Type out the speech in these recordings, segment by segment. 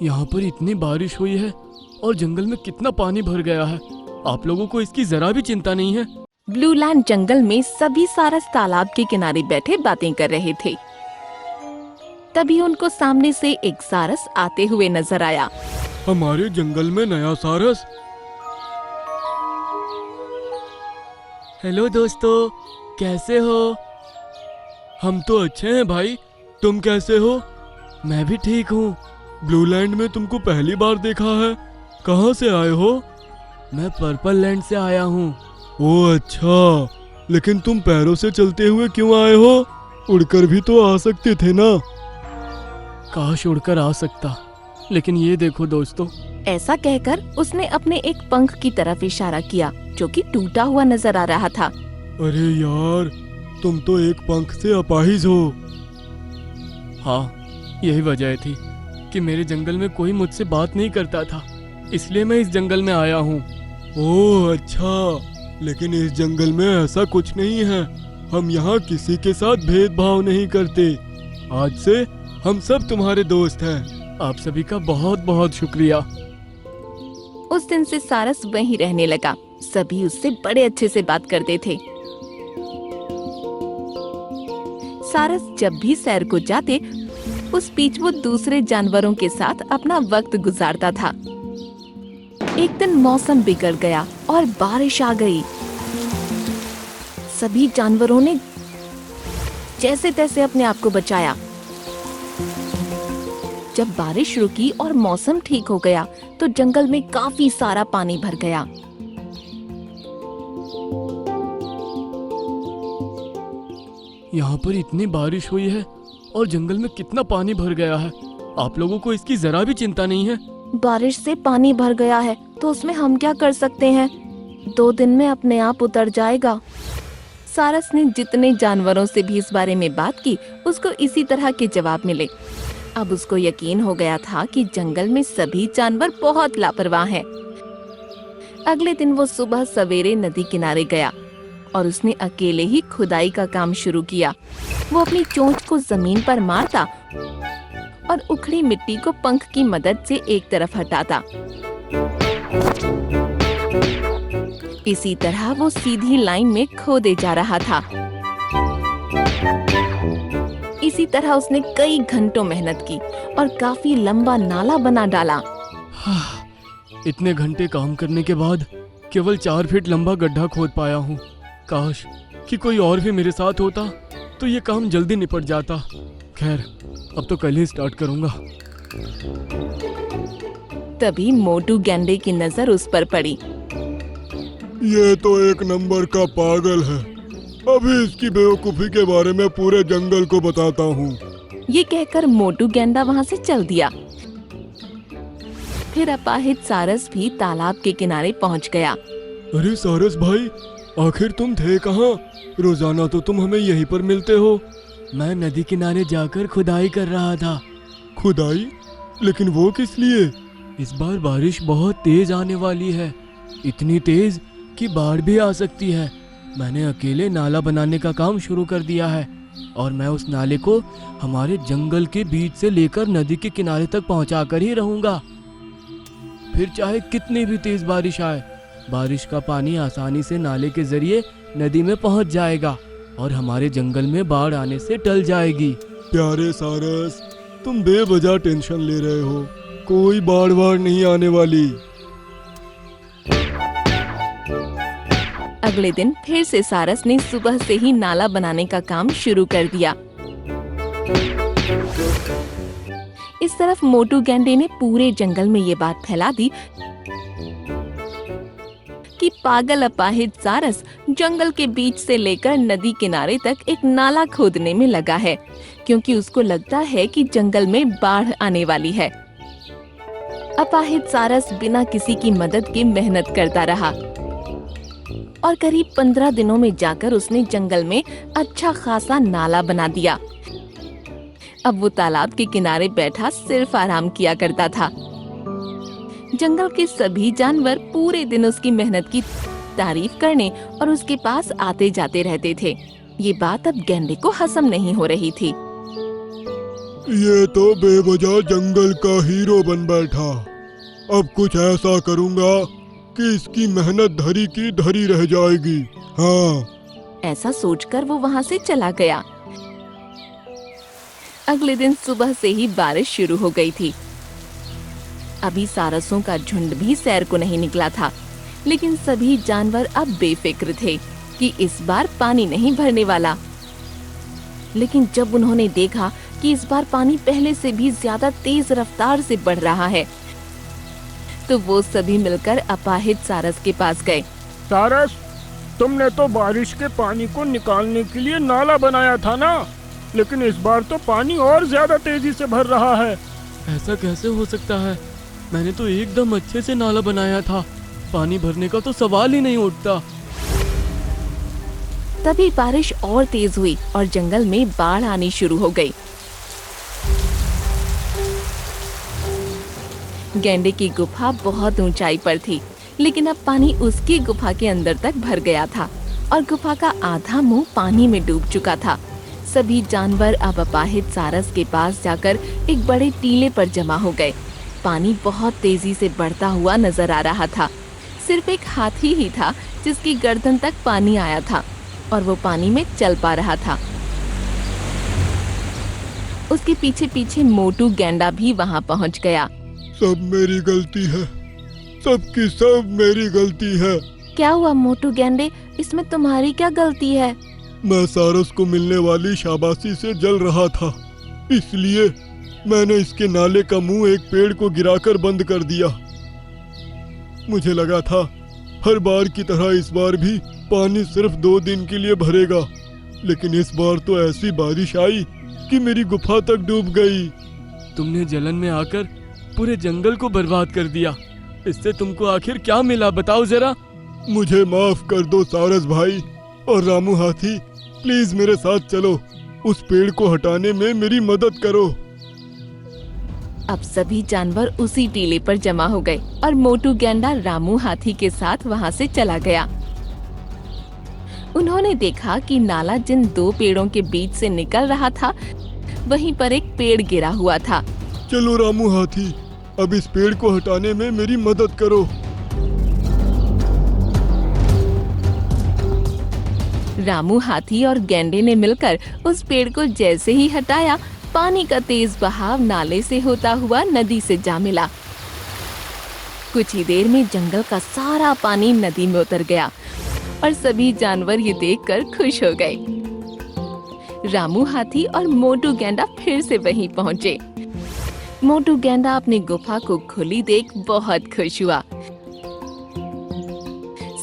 यहाँ पर इतनी बारिश हुई है और जंगल में कितना पानी भर गया है। आप लोगों को इसकी जरा भी चिंता नहीं है? ब्लू लैंड जंगल में सभी सारस तालाब के किनारे बैठे बातें कर रहे थे। तभी उनको सामने से एक सारस आते हुए नजर आया। हमारे जंगल में नया सारस। हेलो दोस्तों, कैसे हो? हम तो अच्छे हैं भाई, तुम कैसे हो? मैं भी ठीक हूँ। ब्लू लैंड में तुमको पहली बार देखा है। कहाँ से आए हो? मैं पर्पल लैंड से आया हूँ। ओह अच्छा, लेकिन तुम पैरों से चलते हुए क्यों आए हो? उड़कर भी तो आ सकते थे ना। काश उड़कर आ सकता, लेकिन ये देखो दोस्तों। ऐसा कहकर उसने अपने एक पंख की तरफ इशारा किया जो कि टूटा हुआ नजर आ रहा था। अरे यार, तुम तो एक पंख से अपाहिज हो। हाँ, यही वजह थी कि मेरे जंगल में कोई मुझसे बात नहीं करता था, इसलिए मैं इस जंगल में आया हूँ। ओह अच्छा, लेकिन इस जंगल में ऐसा कुछ नहीं है। हम यहाँ किसी के साथ भेदभाव नहीं करते। आज से हम सब तुम्हारे दोस्त हैं। आप सभी का बहुत बहुत शुक्रिया। उस दिन से सारस वहीं रहने लगा। सभी उससे बड़े अच्छे से बात करते थे। सारस जब भी सैर को जाते, उस बीच वो दूसरे जानवरों के साथ अपना वक्त गुजारता था। एक दिन मौसम बिगड़ गया और बारिश आ गई। सभी जानवरों ने जैसे तैसे अपने आप को बचाया। जब बारिश रुकी और मौसम ठीक हो गया तो जंगल में काफी सारा पानी भर गया। यहाँ पर इतनी बारिश हुई है और जंगल में कितना पानी भर गया है। आप लोगों को इसकी जरा भी चिंता नहीं है? बारिश से पानी भर गया है तो उसमें हम क्या कर सकते हैं? 2 दिन में अपने आप उतर जाएगा। सारस ने जितने जानवरों से भी इस बारे में बात की, उसको इसी तरह के जवाब मिले। अब उसको यकीन हो गया था कि जंगल में सभी जानवर बहुत लापरवाह हैं। अगले दिन वो सुबह सवेरे नदी किनारे गया और उसने अकेले ही खुदाई का काम शुरू किया। वो अपनी चोंच को जमीन पर मारता और उखड़ी मिट्टी को पंख की मदद से एक तरफ हटाता। इसी तरह वो सीधी लाइन में खोदे जा रहा था। इसी तरह उसने कई घंटों मेहनत की और काफी लंबा नाला बना डाला। इतने घंटे काम करने के बाद केवल 4 फीट लंबा गड्ढा खोद पाया हूँ। काश कि कोई और भी मेरे साथ होता तो ये काम जल्दी निपट जाता। खैर, अब तो कल ही स्टार्ट करूँगा। तभी मोटू गैंडे की नजर उस पर पड़ी। ये तो एक नंबर का पागल है। अभी इसकी बेवकूफी के बारे में पूरे जंगल को बताता हूँ। ये कहकर मोटू गैंडा वहाँ से चल दिया। फिर अपाहिज सारस भी तालाब के किनारे पहुँच गया। अरे सारस भाई, आखिर तुम थे कहाँ? रोजाना तो तुम हमें यहीं पर मिलते हो। मैं नदी किनारे जाकर खुदाई कर रहा था। खुदाई? लेकिन वो किस लिए? इस बार बारिश बहुत तेज आने वाली है, इतनी तेज कि बाढ़ भी आ सकती है। मैंने अकेले नाला बनाने का काम शुरू कर दिया है और मैं उस नाले को हमारे जंगल के बीच से लेकर नदी के किनारे तक पहुंचा कर ही रहूंगा। फिर चाहे कितनी भी तेज बारिश आए, बारिश का पानी आसानी से नाले के जरिए नदी में पहुंच जाएगा और हमारे जंगल में बाढ़ आने से टल जाएगी। प्यारे सारस, तुम बेवजह टेंशन ले रहे हो। कोई बाढ़ नहीं आने वाली। अगले दिन फिर से सारस ने सुबह से ही नाला बनाने का काम शुरू कर दिया। इस तरफ मोटू गैंडे ने पूरे जंगल में ये बात फैला दी कि पागल अपाहिज सारस जंगल के बीच से लेकर नदी किनारे तक एक नाला खोदने में लगा है, क्योंकि उसको लगता है कि जंगल में बाढ़ आने वाली है। अपाहिज सारस बिना किसी की मदद के मेहनत करता रहा और करीब 15 दिनों में जाकर उसने जंगल में अच्छा खासा नाला बना दिया। अब वो तालाब के किनारे बैठा सिर्फ आराम किया करता था। जंगल के सभी जानवर पूरे दिन उसकी मेहनत की तारीफ करने और उसके पास आते जाते रहते थे। ये बात अब गैंडे को हजम नहीं हो रही थी। ये तो बेवजह जंगल का हीरो बन बैठा। अब कुछ ऐसा करूंगा कि इसकी मेहनत धरी की धरी रह जाएगी। हाँ। ऐसा सोचकर वो वहाँ से चला गया। अगले दिन सुबह से ही बारिश शुरू हो गई थी। अभी सारसों का झुंड भी सैर को नहीं निकला था, लेकिन सभी जानवर अब बेफिक्र थे कि इस बार पानी नहीं भरने वाला। लेकिन जब उन्होंने देखा कि इस बार पानी पहले से भी ज्यादा तेज रफ्तार से बढ़ रहा है, तो वो सभी मिलकर अपाहिज सारस के पास गए। सारस, तुमने तो बारिश के पानी को निकालने के लिए नाला बनाया था ना, लेकिन इस बार तो पानी और ज्यादा तेजी से भर रहा है। ऐसा कैसे हो सकता है? मैंने तो एकदम अच्छे से नाला बनाया था। पानी भरने का तो सवाल ही नहीं उठता। तभी बारिश और तेज हुई और जंगल में बाढ़ आनी शुरू हो गई। गैंडे की गुफा बहुत ऊंचाई पर थी, लेकिन अब पानी उसकी गुफा के अंदर तक भर गया था और गुफा का आधा मुंह पानी में डूब चुका था। सभी जानवर अब अपाहिज सारस के पास जाकर एक बड़े टीले पर जमा हो गए। पानी बहुत तेजी से बढ़ता हुआ नजर आ रहा था। सिर्फ एक हाथी ही था जिसकी गर्दन तक पानी आया था और वो पानी में चल पा रहा था। उसके पीछे पीछे मोटू गैंडा भी वहाँ पहुँच गया। सब मेरी गलती है, सबकी सब मेरी गलती है। क्या हुआ मोटू गैंडे, इसमें तुम्हारी क्या गलती है? मैं सारस को मिलने वाली शाबाशी से जल रहा था, इसलिए मैंने इसके नाले का मुंह एक पेड़ को गिराकर बंद कर दिया। मुझे लगा था हर बार की तरह इस बार भी पानी सिर्फ 2 दिन के लिए भरेगा, लेकिन इस बार तो ऐसी बारिश आई कि मेरी गुफा तक डूब गई। तुमने जलन में आकर पूरे जंगल को बर्बाद कर दिया। इससे तुमको आखिर क्या मिला, बताओ जरा। मुझे माफ कर दो सारस भाई, और रामू हाथी प्लीज मेरे साथ चलो, उस पेड़ को हटाने में मेरी मदद करो। अब सभी जानवर उसी टीले पर जमा हो गए और मोटू गैंडा रामू हाथी के साथ वहाँ से चला गया। उन्होंने देखा कि नाला जिन 2 पेड़ों के बीच से निकल रहा था, वहीं पर एक पेड़ गिरा हुआ था। चलो रामू हाथी, अब इस पेड़ को हटाने में मेरी मदद करो। रामू हाथी और गैंडे ने मिलकर उस पेड़ को जैसे ही हटाया, पानी का तेज बहाव नाले से होता हुआ नदी से जा मिला। कुछ ही देर में जंगल का सारा पानी नदी में उतर गया और सभी जानवर ये देखकर खुश हो गए। रामू हाथी और मोटू गैंडा फिर से वहीं पहुंचे। मोटू गैंडा अपनी गुफा को खुली देख बहुत खुश हुआ।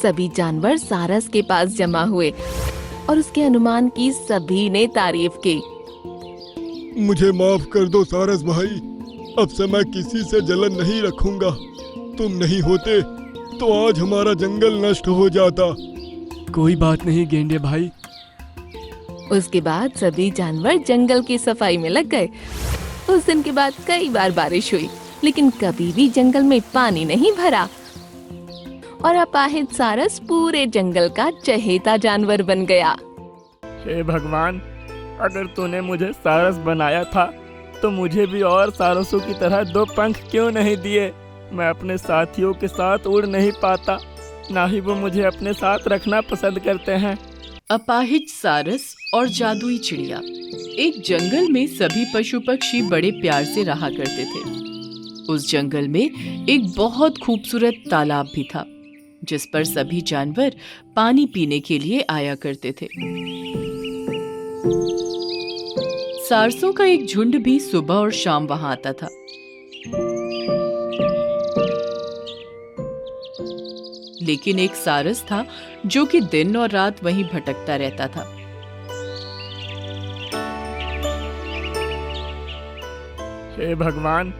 सभी जानवर सारस के पास जमा हुए और उसके अनुमान की सभी ने तारीफ की। मुझे माफ कर दो सारस भाई, अब से मैं किसी से जलन नहीं रखूंगा। तुम नहीं होते तो आज हमारा जंगल नष्ट हो जाता। कोई बात नहीं गेंडे भाई। उसके बाद सभी जानवर जंगल की सफाई में लग गए। उस दिन के बाद कई बार बारिश हुई, लेकिन कभी भी जंगल में पानी नहीं भरा और अपाहिज सारस पूरे जंगल का चहेता जानवर बन गया। हे भगवान, अगर तूने मुझे सारस बनाया था तो मुझे भी और सारसों की तरह 2 पंख क्यों नहीं दिए? मैं अपने साथियों के साथ उड़ नहीं पाता, ना ही वो मुझे अपने साथ रखना पसंद करते हैं। अपाहिज सारस और जादुई चिड़िया। एक जंगल में सभी पशु पक्षी बड़े प्यार से रहा करते थे। उस जंगल में एक बहुत खूबसूरत तालाब भी था, जिस पर सभी जानवर पानी पीने के लिए आया करते थे। सारसों का एक झुंड भी सुबह और शाम वहां आता था। लेकिन एक सारस था जो कि दिन और रात वहीं भटकता रहता था। हे भगवान,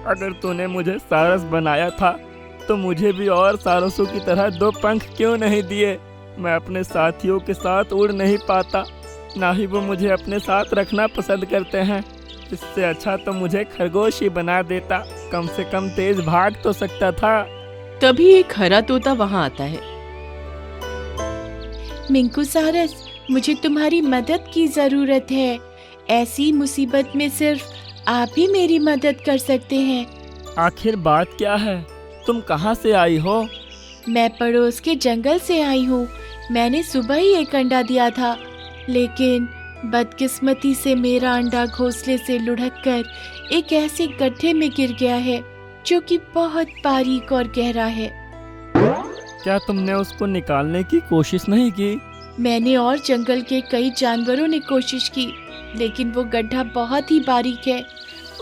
अगर तूने मुझे सारस बनाया था तो मुझे भी और सारसों की तरह 2 पंख क्यों नहीं दिए? मैं अपने साथियों के साथ उड़ नहीं पाता, ना ही वो मुझे अपने साथ रखना पसंद करते हैं। इससे अच्छा तो मुझे खरगोश ही बना देता, कम से कम तेज भाग तो सकता था। तभी एक हरा तोता वहां आता है। मिंकू सारस, मुझे तुम्हारी मदद की जरूरत है। ऐसी मुसीबत में सिर्फ आप भी मेरी मदद कर सकते हैं। आखिर बात क्या है? तुम कहाँ से आई हो? मैं पड़ोस के जंगल से आई हूँ। मैंने सुबह ही एक अंडा दिया था, लेकिन बदकिस्मती से मेरा अंडा घोंसले से लुढ़क कर एक ऐसे गड्ढे में गिर गया है जो कि बहुत बारीक और गहरा है। क्या तुमने उसको निकालने की कोशिश नहीं की? मैंने और जंगल के कई जानवरों ने कोशिश की, लेकिन वो गड्ढा बहुत ही बारीक है,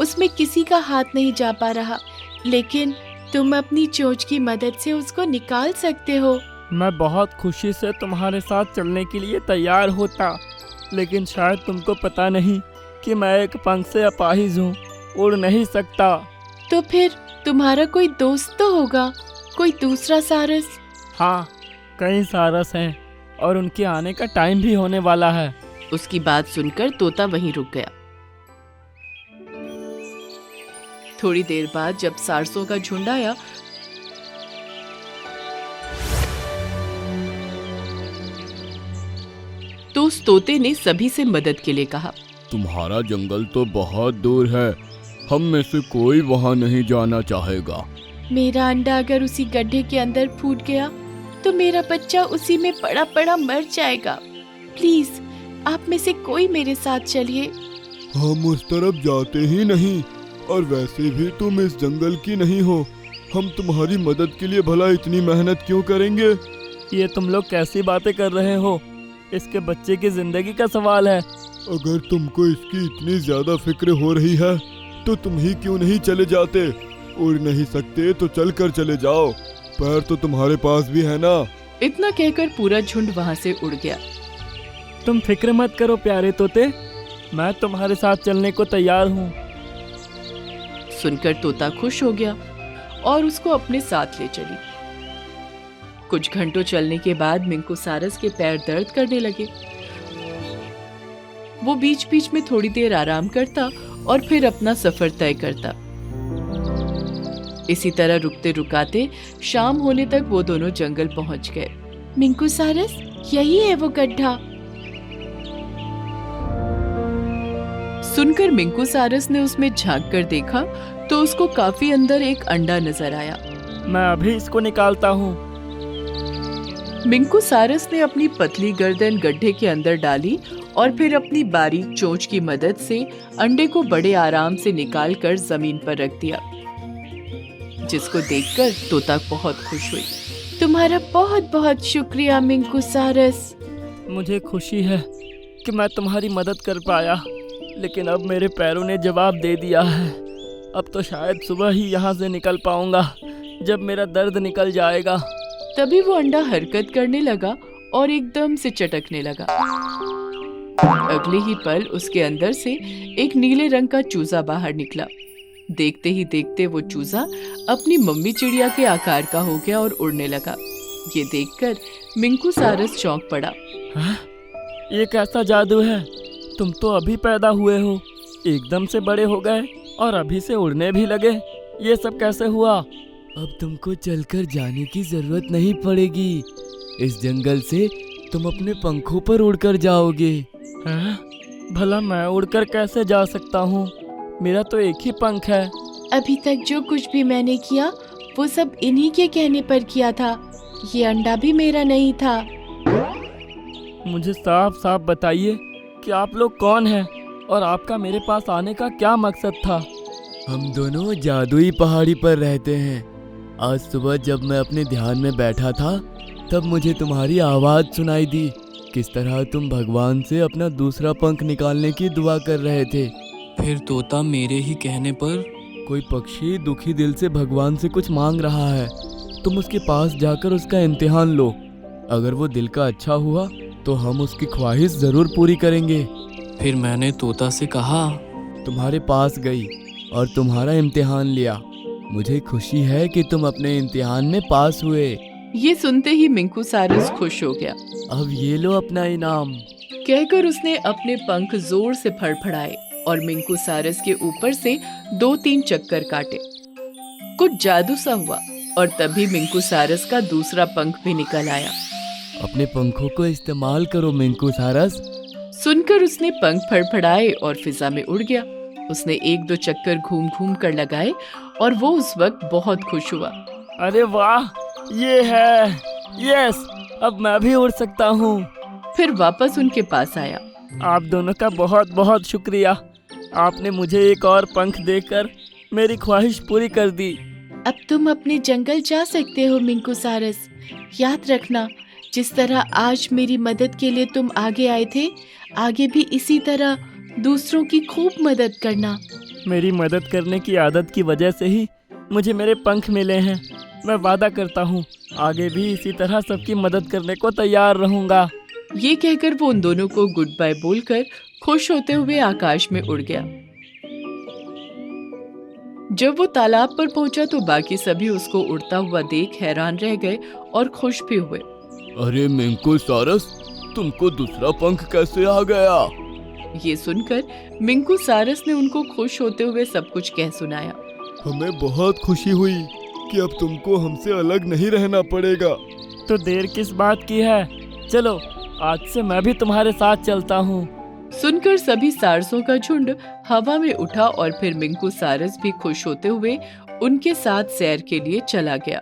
उसमें किसी का हाथ नहीं जा पा रहा। लेकिन तुम अपनी चोंच की मदद से उसको निकाल सकते हो। मैं बहुत खुशी से तुम्हारे साथ चलने के लिए तैयार होता, लेकिन शायद तुमको पता नहीं कि मैं एक पंख से अपाहिज हूँ, उड़ नहीं सकता। तो फिर तुम्हारा कोई दोस्त तो होगा, कोई दूसरा सारस? हाँ, कई सारस हैं और उनके आने का टाइम भी होने वाला है। उसकी बात सुनकर तोता वहीं रुक गया। थोड़ी देर बाद जब सारसों का झुंड आया तो उस तोते ने सभी से मदद के लिए कहा। तुम्हारा जंगल तो बहुत दूर है, हम में से कोई वहाँ नहीं जाना चाहेगा। मेरा अंडा अगर उसी गड्ढे के अंदर फूट गया तो मेरा बच्चा उसी में पड़ा पड़ा मर जाएगा। प्लीज आप में से कोई मेरे साथ चलिए। हम उस तरफ जाते ही नहीं, और वैसे भी तुम इस जंगल की नहीं हो। हम तुम्हारी मदद के लिए भला इतनी मेहनत क्यों करेंगे? ये तुम लोग कैसी बातें कर रहे हो? इसके बच्चे की जिंदगी का सवाल है। अगर तुमको इसकी इतनी ज्यादा फिक्र हो रही है तो तुम ही क्यों नहीं चले जाते? उड़ नहीं सकते तो चल कर चले जाओ, पैर तो तुम्हारे पास भी है ना। इतना कहकर पूरा झुंड वहां से उड़ गया। तुम फिक्र मत करो प्यारे तोते, मैं तुम्हारे साथ चलने को तैयार हूँ। सुनकर तोता खुश हो गया और उसको अपने साथ ले चली। कुछ घंटों चलने के बाद मिंकू सारस के पैर दर्द करने लगे। वो बीच बीच में थोड़ी देर आराम करता और फिर अपना सफर तय करता। इसी तरह रुकते रुकाते शाम होने तक वो दोनों जंगल पहुंच गए। मिंकू सारस, यही है वो गड्ढा। सुनकर मिंकू सारस ने उसमें झांक कर देखा तो उसको काफी अंदर एक अंडा नजर आया। मैं अभी इसको निकालता हूँ। मिंकू सारस ने अपनी पतली गर्दन गड्ढे के अंदर डाली और फिर अपनी बारीक चोंच की मदद से अंडे को बड़े आराम से निकालकर जमीन पर रख दिया, जिसको देखकर तोता बहुत खुश हुई। तुम्हारा बहुत बहुत शुक्रिया मिंकू सारस। मुझे खुशी है कि मैं तुम्हारी मदद कर पाया, लेकिन अब मेरे पैरों ने जवाब दे दिया है। अब तो शायद सुबह ही यहाँ से निकल पाऊंगा, जब मेरा दर्द निकल जाएगा। तभी वो अंडा हरकत करने लगा और एकदम से चटकने लगा। अगले ही पल उसके अंदर से एक नीले रंग का चूजा बाहर निकला। देखते ही देखते वो चूजा अपनी मम्मी चिड़िया के आकार का हो गया और उड़ने लगा। ये देखकर मिंकू सारस चौंक पड़ा। हाँ? ये कैसा जादू है? तुम तो अभी पैदा हुए हो, एकदम से बड़े हो गए और अभी से उड़ने भी लगे। ये सब कैसे हुआ? अब तुमको चलकर जाने की जरूरत नहीं पड़ेगी। इस जंगल से तुम अपने पंखों पर उड़कर जाओगे। हाँ? भला मैं उड़कर कैसे जा सकता हूँ? मेरा तो एक ही पंख है। अभी तक जो कुछ भी मैंने किया वो सब इन्हीं के कहने पर किया था। ये अंडा भी मेरा नहीं था। मुझे साफ साफ बताइए कि आप लोग कौन हैं और आपका मेरे पास आने का क्या मकसद था? हम दोनों जादुई पहाड़ी पर रहते हैं। आज सुबह जब मैं अपने ध्यान में बैठा था तब मुझे तुम्हारी आवाज़ सुनाई दी। किस तरह तुम भगवान से अपना दूसरा पंख निकालने की दुआ कर रहे थे। फिर तोता मेरे ही कहने पर कोई पक्षी दुखी दिल से भगवान से कुछ मांग रहा है। तुम उसके पास जाकर उसका इम्तिहान लो। अगर वो दिल का अच्छा हुआ तो हम उसकी ख्वाहिश ज़रूर पूरी करेंगे। फिर मैंने तोता से कहा, तुम्हारे पास गई और तुम्हारा इम्तिहान लिया। मुझे खुशी है कि तुम अपने इम्तिहान में पास हुए। ये सुनते ही मिंकू सारस खुश हो गया। अब ये लो अपना इनाम। कहकर उसने अपने पंख जोर से फड़फड़ाए और मिंकू सारस के ऊपर से 2-3 चक्कर काटे। कुछ जादू सा हुआ और तभी मिंकू सारस का दूसरा पंख भी निकल आया। अपने पंखों को इस्तेमाल करो मिंकू सारस। सुनकर उसने पंख फड़फड़ाए और फिजा में उड़ गया। उसने 1-2 चक्कर घूम घूम कर लगाए और वो उस वक्त बहुत खुश हुआ। अरे वाह, ये है, यस, अब मैं भी उड़ सकता हूँ। फिर वापस उनके पास आया। आप दोनों का बहुत बहुत शुक्रिया। आपने मुझे एक और पंख देकर मेरी ख्वाहिश पूरी कर दी। अब तुम अपने जंगल जा सकते हो मिंकू सारस। याद रखना, जिस तरह आज मेरी मदद के लिए तुम आगे आए थे, आगे भी इसी तरह दूसरों की खूब मदद करना। मेरी मदद करने की आदत की वजह से ही मुझे मेरे पंख मिले हैं। मैं वादा करता हूँ आगे भी इसी तरह सबकी मदद करने को तैयार रहूँगा। ये कहकर वो उन दोनों को गुड बाय बोलकर खुश होते हुए आकाश में उड़ गया। जब वो तालाब पर पहुंचा तो बाकी सभी उसको उड़ता हुआ देख हैरान रह गए और खुश भी हुए। अरे मिंकू सारस, तुमको दूसरा पंख कैसे आ गया? ये सुनकर मिंकू सारस ने उनको खुश होते हुए सब कुछ कह सुनाया। हमें बहुत खुशी हुई कि अब तुमको हमसे अलग नहीं रहना पड़ेगा। तो देर किस बात की है, चलो आज से मैं भी तुम्हारे साथ चलता हूँ। सुनकर सभी सारसों का झुंड हवा में उठा और फिर मिंकू सारस भी खुश होते हुए उनके साथ सैर के लिए चला गया।